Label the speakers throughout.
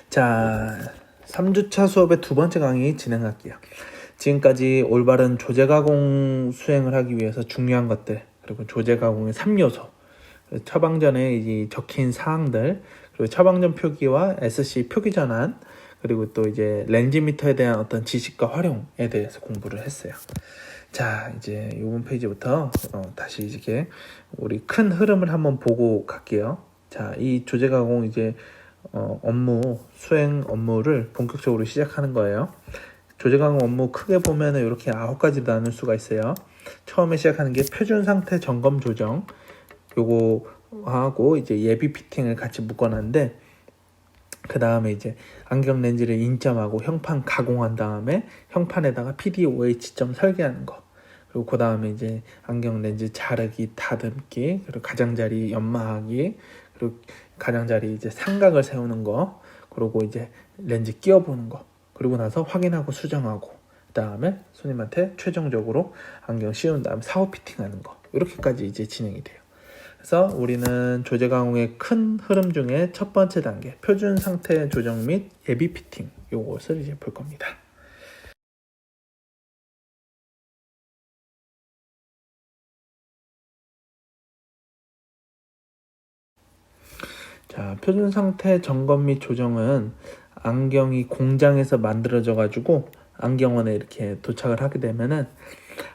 Speaker 1: 자, 3주차 수업의 두 번째 강의 진행할게요. 지금까지 올바른 조제 가공 수행을 하기 위해서 중요한 것들, 그리고 조제 가공의 3요소, 처방전에 이 적힌 사항들, 그리고 처방전 표기와 SC 표기 전환, 그리고 또 이제 렌즈미터에 대한 어떤 지식과 활용에 대해서 공부를 했어요. 자, 이제 이번 페이지부터 다시 이렇게 우리 큰 흐름을 한번 보고 갈게요. 자, 이 조제 가공 이제 수행 업무를 본격적으로 시작하는 거예요. 조제 가공 업무 크게 보면은 이렇게 9가지로 나눌 수가 있어요. 처음에 시작하는 게 표준 상태 점검 조정, 요거 하고 이제 예비 피팅을 같이 묶어놨는데, 그 다음에 이제 안경 렌즈를 인점하고 형판 가공한 다음에 형판에다가 PDOH점 설계하는 거, 그리고 그 다음에 이제 안경 렌즈 자르기, 다듬기, 그리고 가장자리 연마하기, 그리고 가장자리 이제 삼각을 세우는 거, 그리고 이제 렌즈 끼워보는 거, 그리고 나서 확인하고 수정하고, 그 다음에 손님한테 최종적으로 안경 씌운 다음 사후 피팅하는 거, 이렇게까지 이제 진행이 돼요. 그래서 우리는 조제 가공의 큰 흐름 중에 첫 번째 단계, 표준 상태 조정 및 예비 피팅, 요것을 이제 볼 겁니다. 자, 표준 상태 점검 및 조정은 안경이 공장에서 만들어져 가지고 안경원에 이렇게 도착을 하게 되면은,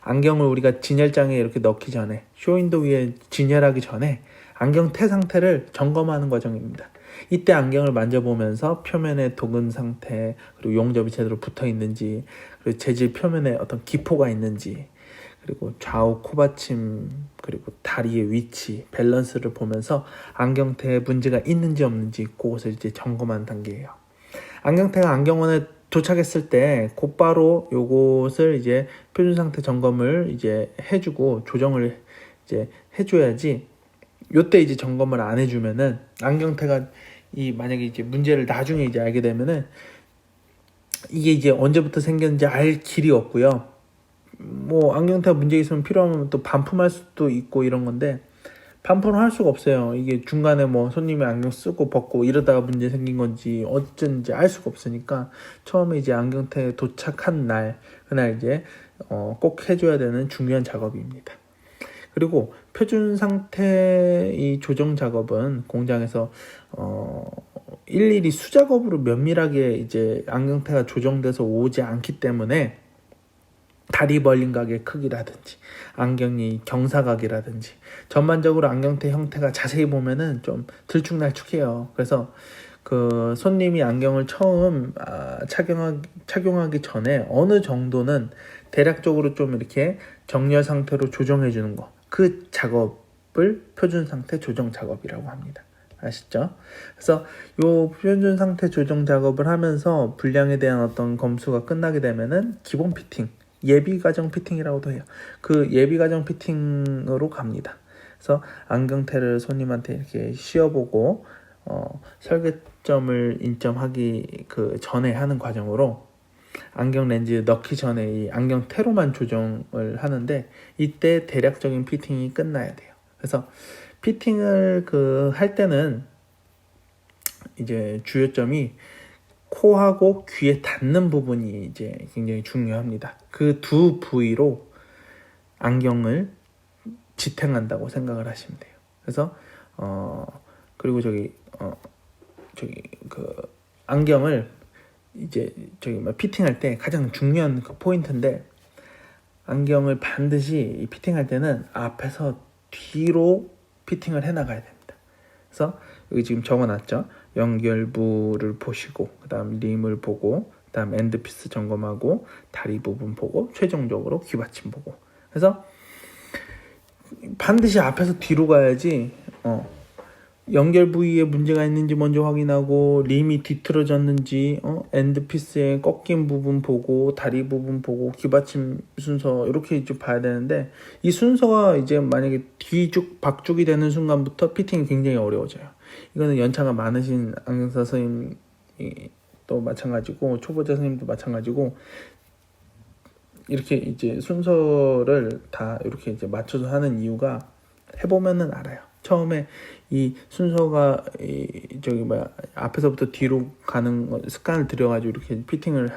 Speaker 1: 안경을 우리가 진열장에 이렇게 넣기 전에, 쇼윈도 위에 진열하기 전에 안경 태 상태를 점검하는 과정입니다. 이때 안경을 만져보면서 표면의 도근 상태, 그리고 용접이 제대로 붙어 있는지, 그리고 재질 표면에 어떤 기포가 있는지, 그리고 좌우 코받침, 그리고 다리의 위치, 밸런스를 보면서 안경테에 문제가 있는지 없는지 그것을 이제 점검하는 단계예요. 안경테가 안경원에 도착했을 때 곧바로 요것을 이제 표준 상태 점검을 이제 해주고 조정을 이제 해줘야지, 요때 이제 점검을 안 해주면은 안경테가 만약에 이제 문제를 나중에 이제 알게 되면은 이게 이제 언제부터 생겼는지 알 길이 없고요. 뭐 안경테가 문제 있으면 필요하면 또 반품할 수도 있고 이런 건데, 반품을 할 수가 없어요. 이게 중간에 뭐 손님이 안경 쓰고 벗고 이러다가 문제 생긴 건지 어쩐지 알 수가 없으니까, 처음에 이제 안경테에 도착한 날, 그날 이제 꼭 해줘야 되는 중요한 작업입니다. 그리고 표준 상태 이 조정 작업은 공장에서 일일이 수작업으로 면밀하게 이제 안경테가 조정돼서 오지 않기 때문에, 다리 벌린 각의 크기라든지 안경이 경사각이라든지 전반적으로 안경테 형태가 자세히 보면은 좀 들쭉날쭉해요. 그래서 그 손님이 안경을 처음 착용하기 전에 어느 정도는 대략적으로 좀 이렇게 정렬 상태로 조정해 주는 거, 그 작업을 표준 상태 조정 작업이라고 합니다. 아시죠? 그래서 요 표준 상태 조정 작업을 하면서 불량에 대한 어떤 검수가 끝나게 되면은 기본 피팅, 예비 과정 피팅이라고도 해요. 그 예비 과정 피팅으로 갑니다. 그래서 안경테를 손님한테 이렇게 씌워보고 설계점을 인점하기 그 전에 하는 과정으로, 안경 렌즈 넣기 전에 이 안경테로만 조정을 하는데, 이때 대략적인 피팅이 끝나야 돼요. 그래서 피팅을 할 때는 이제 주요점이 코하고 귀에 닿는 부분이 이제 굉장히 중요합니다. 그 두 부위로 안경을 지탱한다고 생각을 하시면 돼요. 그래서 그리고 안경을 이제 피팅할 때 가장 중요한 그 포인트인데, 안경을 반드시 피팅할 때는 앞에서 뒤로 피팅을 해 나가야 됩니다. 그래서 여기 지금 적어놨죠. 연결부를 보시고, 그 다음 림을 보고, 그 다음 엔드피스 점검하고, 다리 부분 보고, 최종적으로 귀받침 보고. 그래서 반드시 앞에서 뒤로 가야지 연결 부위에 문제가 있는지 먼저 확인하고, 림이 뒤틀어졌는지, 엔드피스의 꺾인 부분 보고, 다리 부분 보고, 귀받침 순서 이렇게 좀 봐야 되는데, 이 순서가 이제 만약에 뒤죽 박죽이 되는 순간부터 피팅이 굉장히 어려워져요. 이거는 연차가 많으신 안경사 선생님이 또 마찬가지고, 초보자 선생님도 마찬가지고, 이렇게 이제 순서를 다 이렇게 이제 맞춰서 하는 이유가 해보면은 알아요. 처음에 이 순서가 앞에서부터 뒤로 가는 습관을 들여가지고 이렇게 피팅을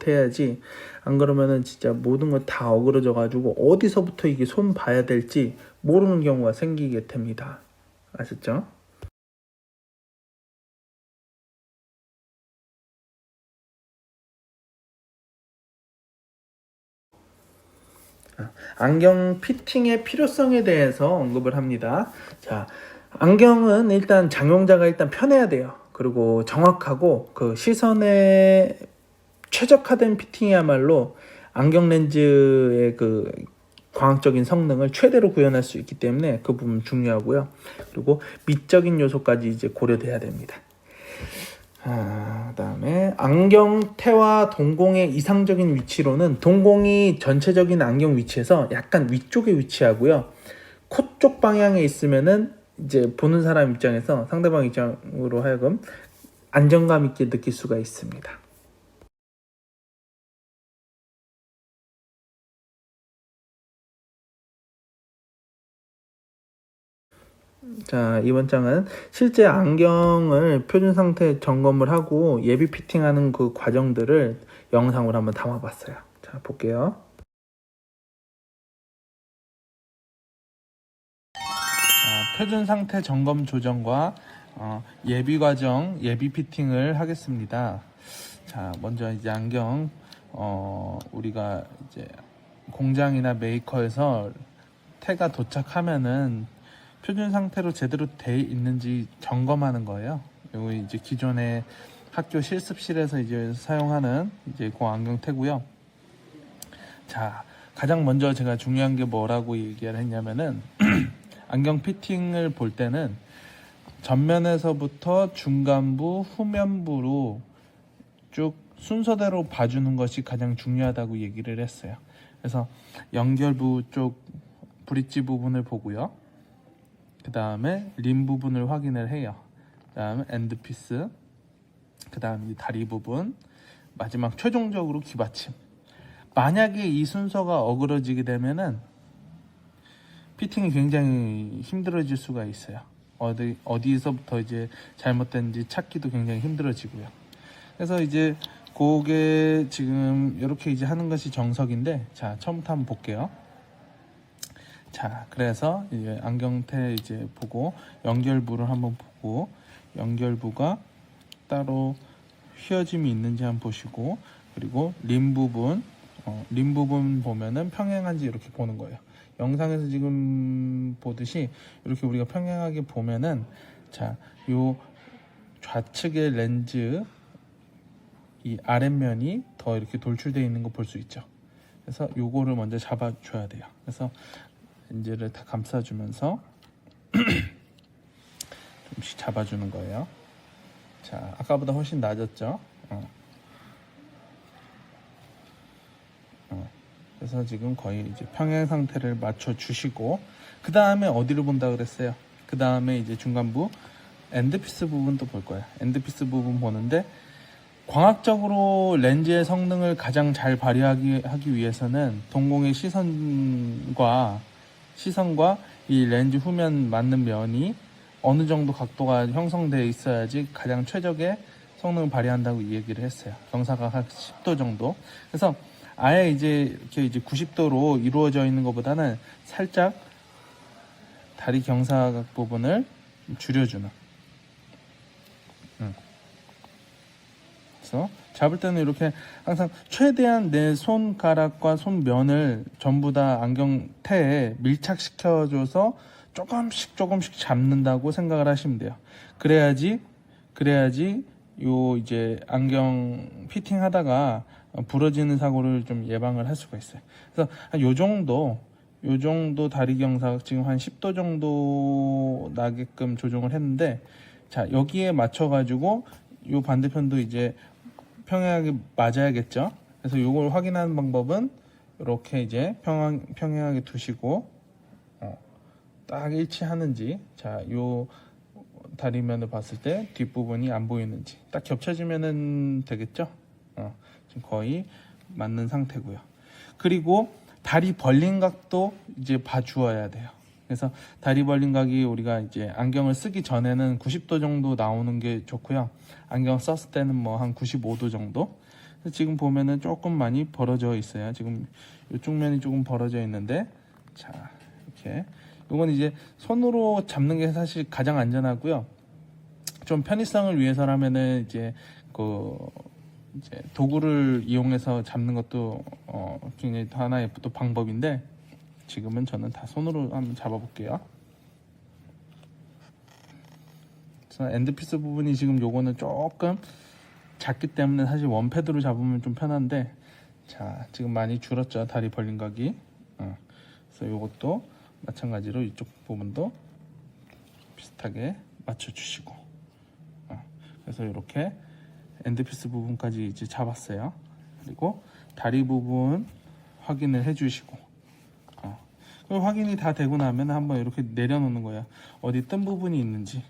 Speaker 1: 해야지. 안 그러면은 진짜 모든 거 다 어그러져가지고 어디서부터 이게 손 봐야 될지 모르는 경우가 생기게 됩니다. 아셨죠? 안경 피팅의 필요성에 대해서 언급을 합니다. 자, 안경은 일단 장용자가 일단 편해야 돼요. 그리고 정확하고 그 시선에 최적화된 피팅이야말로 안경 렌즈의 그 광학적인 성능을 최대로 구현할 수 있기 때문에 그 부분 중요하고요. 그리고 미적인 요소까지 이제 고려돼야 됩니다. 그다음에 안경테와 동공의 이상적인 위치로는 동공이 전체적인 안경 위치에서 약간 위쪽에 위치하고요. 코 쪽 방향에 있으면은 이제 보는 사람 입장에서 상대방 입장으로 하여금 안정감 있게 느낄 수가 있습니다. 자, 이번 장은 실제 안경을 표준 상태 점검을 하고 예비 피팅하는 그 과정들을 영상으로 한번 담아봤어요. 자, 볼게요. 자, 표준 상태 점검 조정과 예비 과정, 예비 피팅을 하겠습니다. 자, 먼저 이제 안경 우리가 이제 공장이나 메이커에서 태가 도착하면은 표준 상태로 제대로 돼 있는지 점검하는 거예요. 이거 이제 기존의 학교 실습실에서 이제 사용하는 이제 그 안경테고요. 자, 가장 먼저 제가 중요한 게 뭐라고 얘기를 했냐면은 안경 피팅을 볼 때는 전면에서부터 중간부, 후면부로 쭉 순서대로 봐주는 것이 가장 중요하다고 얘기를 했어요. 그래서 연결부 쪽 브릿지 부분을 보고요. 그 다음에 림 부분을 확인을 해요. 그 다음에 엔드피스, 그 다음에 다리 부분, 마지막 최종적으로 귀받침. 만약에 이 순서가 어그러지게 되면은 피팅이 굉장히 힘들어질 수가 있어요. 어디서부터 이제 잘못된지 찾기도 굉장히 힘들어지고요. 그래서 이제 그게 지금 이렇게 이제 하는 것이 정석인데, 자, 처음부터 한번 볼게요. 자, 그래서 이제 안경테 이제 보고 연결부를 한번 보고 연결부가 따로 휘어짐이 있는지 한번 보시고, 그리고 림 부분 보면은 평행한지 이렇게 보는 거예요. 영상에서 지금 보듯이 이렇게 우리가 평행하게 보면은, 자, 요 좌측의 렌즈 이 아랫면이 더 이렇게 돌출되어 있는 거 볼 수 있죠. 그래서 요거를 먼저 잡아줘야 돼요. 그래서 렌즈를 다 감싸주면서 좀씩 잡아주는 거예요. 자, 아까보다 훨씬 낮았죠. 그래서 지금 거의 이제 평행 상태를 맞춰 주시고, 그 다음에 어디를 본다 그랬어요? 그 다음에 이제 중간부 엔드피스 부분도 볼 거예요. 엔드피스 부분 보는데, 광학적으로 렌즈의 성능을 가장 잘 발휘하기 위해서는 동공의 시선과 이 렌즈 후면 맞는 면이 어느 정도 각도가 형성되어 있어야지 가장 최적의 성능을 발휘한다고 얘기를 했어요. 경사각 한 10도 정도. 그래서 아예 이제 이렇게 이제 90도로 이루어져 있는 것보다는 살짝 다리 경사각 부분을 줄여주는. 그래서 잡을 때는 이렇게 항상 최대한 내 손가락과 손면을 전부 다 안경테에 밀착시켜줘서 조금씩 잡는다고 생각을 하시면 돼요. 그래야지 요 이제 안경 피팅 하다가 부러지는 사고를 좀 예방을 할 수가 있어요. 그래서 요 정도 다리 경사각 지금 한 10도 정도 나게끔 조정을 했는데, 자, 여기에 맞춰 가지고 요 반대편도 이제 평행하게 맞아야겠죠. 그래서 요걸 확인하는 방법은 이렇게 이제 평행하게 두시고 딱 일치하는지, 자, 요 다리면을 봤을 때 뒷부분이 안 보이는지 딱 겹쳐지면은 되겠죠. 지금 거의 맞는 상태고요. 그리고 다리 벌린 각도 이제 봐주어야 돼요.
Speaker 2: 그래서 다리 벌린 각이 우리가 이제 안경을 쓰기 전에는 90도 정도 나오는 게 좋고요. 안경 썼을 때는 뭐 한 95도 정도. 지금 보면은 조금 많이 벌어져 있어요. 지금 이쪽 면이 조금 벌어져 있는데, 자, 이렇게. 이건 이제 손으로 잡는 게 사실 가장 안전하고요. 좀 편의성을 위해서라면은 이제 이제 도구를 이용해서 잡는 것도 굉장히 하나의 또 방법인데, 지금은 저는 다 손으로 한번 잡아볼게요. 그래서 엔드피스 부분이 지금 요거는 조금 작기 때문에 사실 원패드로 잡으면 좀 편한데, 자, 지금 많이 줄었죠, 다리 벌린 각이. 그래서 요것도 마찬가지로 이쪽 부분도 비슷하게 맞춰주시고, 그래서 이렇게 엔드피스 부분까지 이제 잡았어요. 그리고 다리 부분 확인을 해주시고, 확인이 다 되고 나면 한번 이렇게 내려놓는 거예요. 어디 뜬 부분이 있는지.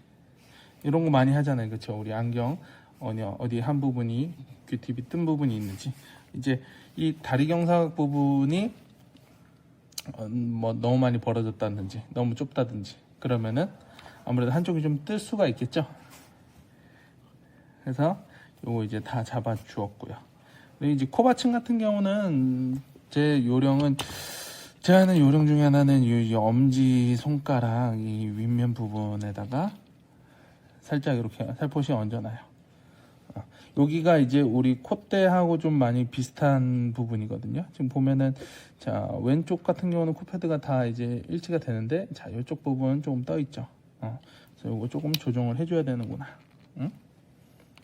Speaker 2: 이런 거 많이 하잖아요. 그렇죠? 우리 안경 어디 한 부분이 큐팁이 뜬 부분이 있는지. 이제 이 다리 경사각 부분이 뭐 너무 많이 벌어졌다든지 너무 좁다든지 그러면은 아무래도 한쪽이 좀 뜰 수가 있겠죠. 그래서 요거 이제 다 잡아 주었고요. 그리고 이제 코받침 같은 경우는 제가 하는 요령 중에 하나는 이 엄지 손가락 이 윗면 부분에다가 살짝 이렇게 살포시 얹어놔요. 여기가 이제 우리 콧대하고 좀 많이 비슷한 부분이거든요. 지금 보면은, 자, 왼쪽 같은 경우는 코패드가 다 이제 일치가 되는데, 자, 이쪽 부분 조금 떠 있죠. 그래서 이거 조금 조정을 해줘야 되는구나. 응?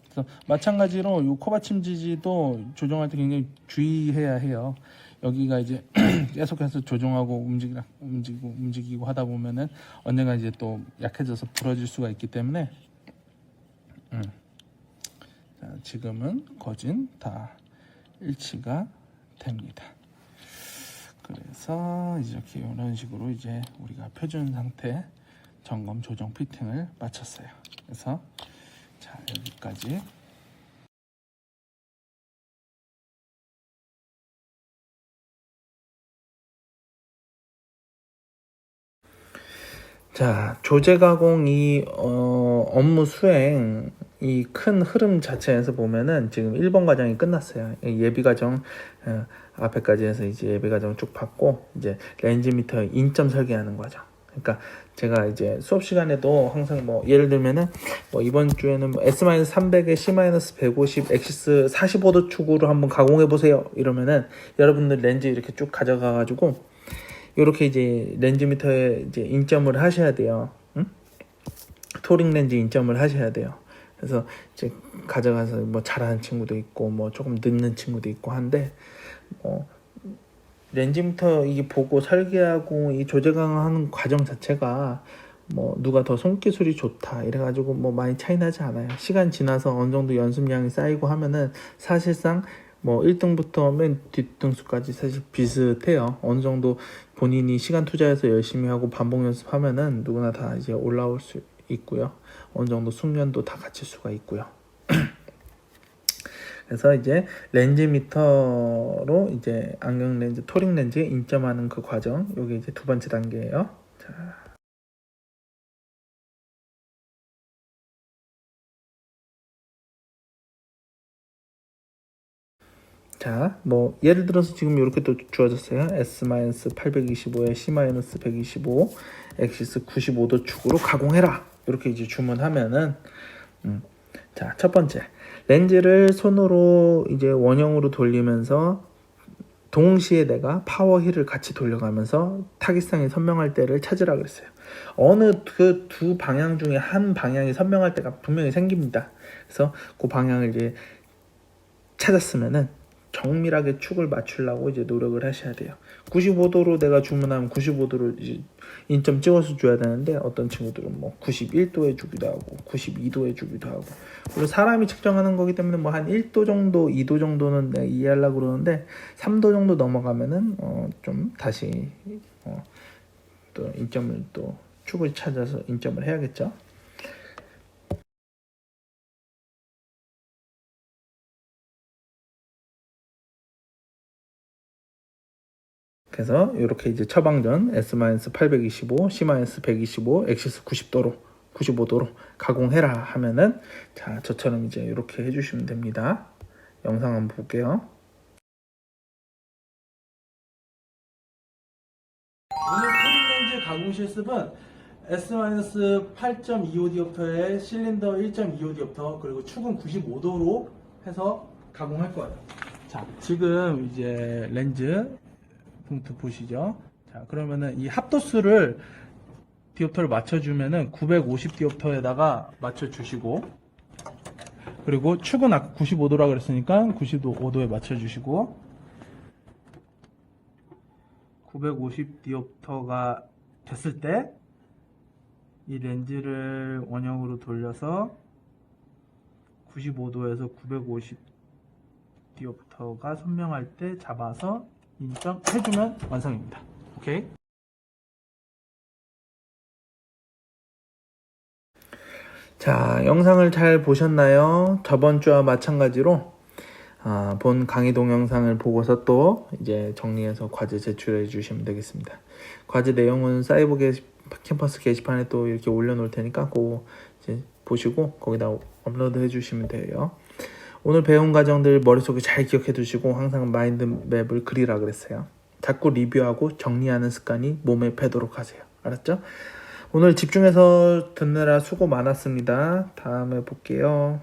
Speaker 2: 그래서 마찬가지로 이 코받침 지지도 조정할 때 굉장히 주의해야 해요. 여기가 이제 계속해서 조정하고 움직이고 하다 보면은 언젠가 이제 또 약해져서 부러질 수가 있기 때문에, 자, 지금은 거진 다 일치가 됩니다. 그래서 이렇게 이런 식으로 이제 우리가 표준 상태 점검 조정 피팅을 마쳤어요. 그래서 자, 여기까지.
Speaker 1: 자, 조제 가공 업무 수행 이 큰 흐름 자체에서 보면은 지금 1번 과정이 끝났어요. 예비 과정 앞에까지 해서 이제 예비 과정 쭉 받고 이제 렌즈 미터 인점 설계하는 과정. 그러니까 제가 이제 수업 시간에도 항상 뭐 예를 들면은 뭐 이번 주에는 뭐 S-300에 C-150 엑시스 45도 축으로 한번 가공해 보세요. 이러면은 여러분들 렌즈 이렇게 쭉 가져가 가지고 이렇게 이제 렌즈 미터에 이제 인점을 하셔야 돼요. 응? 토링 렌즈 인점을 하셔야 돼요. 그래서 이제 가져가서 뭐 잘하는 친구도 있고 뭐 조금 늦는 친구도 있고 한데 렌즈 미터 이게 보고 설계하고 이 조제 강화하는 과정 자체가 뭐 누가 더 손기술이 좋다 이래가지고 뭐 많이 차이 나지 않아요. 시간 지나서 어느 정도 연습량이 쌓이고 하면은 사실상 뭐 1등부터 맨 뒷등수까지 사실 비슷해요. 어느 정도 본인이 시간 투자해서 열심히 하고 반복 연습하면은 누구나 다 이제 올라올 수 있고요. 어느 정도 숙련도 다 갖출 수가 있고요. 그래서 이제 렌즈 미터로 이제 안경 렌즈, 토링 렌즈에 인점하는 그 과정, 요게 이제 두 번째 단계예요. 자, 뭐 예를 들어서 지금 이렇게 또 주어졌어요. S-825에 C-125, 엑시스 95도 축으로 가공해라. 이렇게 이제 주문하면은 자, 첫 번째 렌즈를 손으로 이제 원형으로 돌리면서 동시에 내가 파워 힐을 같이 돌려가면서 타깃상이 선명할 때를 찾으라 그랬어요. 어느 그 두 방향 중에 한 방향이 선명할 때가 분명히 생깁니다. 그래서 그 방향을 이제 찾았으면은 정밀하게 축을 맞추려고 이제 노력을 하셔야 돼요. 95도로 내가 주문하면 95도로 이제 인점 찍어서 줘야 되는데 어떤 친구들은 뭐 91도에 주기도 하고 92도에 주기도 하고 그리고 사람이 측정하는 거기 때문에 뭐 한 1도 정도 2도 정도는 내가 이해하려고 그러는데 3도 정도 넘어가면은 좀 다시 또 인점을 또 축을 찾아서 인점을 해야겠죠. 그래서 이렇게 이제 처방전 S-825, C-125, 엑시스 95도로 가공해라 하면은 자, 저처럼 이제 이렇게 해주시면 됩니다. 영상 한번 볼게요. 오늘 렌즈 가공 실습은 S-8.25 디옵터에 실린더 1.25 디옵터 그리고 축은 95도로 해서 가공할 거예요. 자, 지금 이제 렌즈 봉투 보시죠. 자, 그러면은 이 합도수를 디옵터를 맞춰주면은 950 디옵터에다가 맞춰주시고, 그리고 축은 아까 95도라 그랬으니까 95도에 맞춰주시고, 950 디옵터가 됐을 때 이 렌즈를 원형으로 돌려서 95도에서 950 디옵터가 선명할 때 잡아서 인정해주면 완성입니다. 오케이? 자, 영상을 잘 보셨나요? 저번 주와 마찬가지로 본 강의 동영상을 보고서 또 이제 정리해서 과제 제출해 주시면 되겠습니다. 과제 내용은 사이버 캠퍼스 게시판에 또 이렇게 올려놓을 테니까 그거 이제 보시고 거기다 업로드 해주시면 돼요. 오늘 배운 과정들 머릿속에 잘 기억해 두시고 항상 마인드맵을 그리라 그랬어요. 자꾸 리뷰하고 정리하는 습관이 몸에 배도록 하세요. 알았죠? 오늘 집중해서 듣느라 수고 많았습니다. 다음에 볼게요.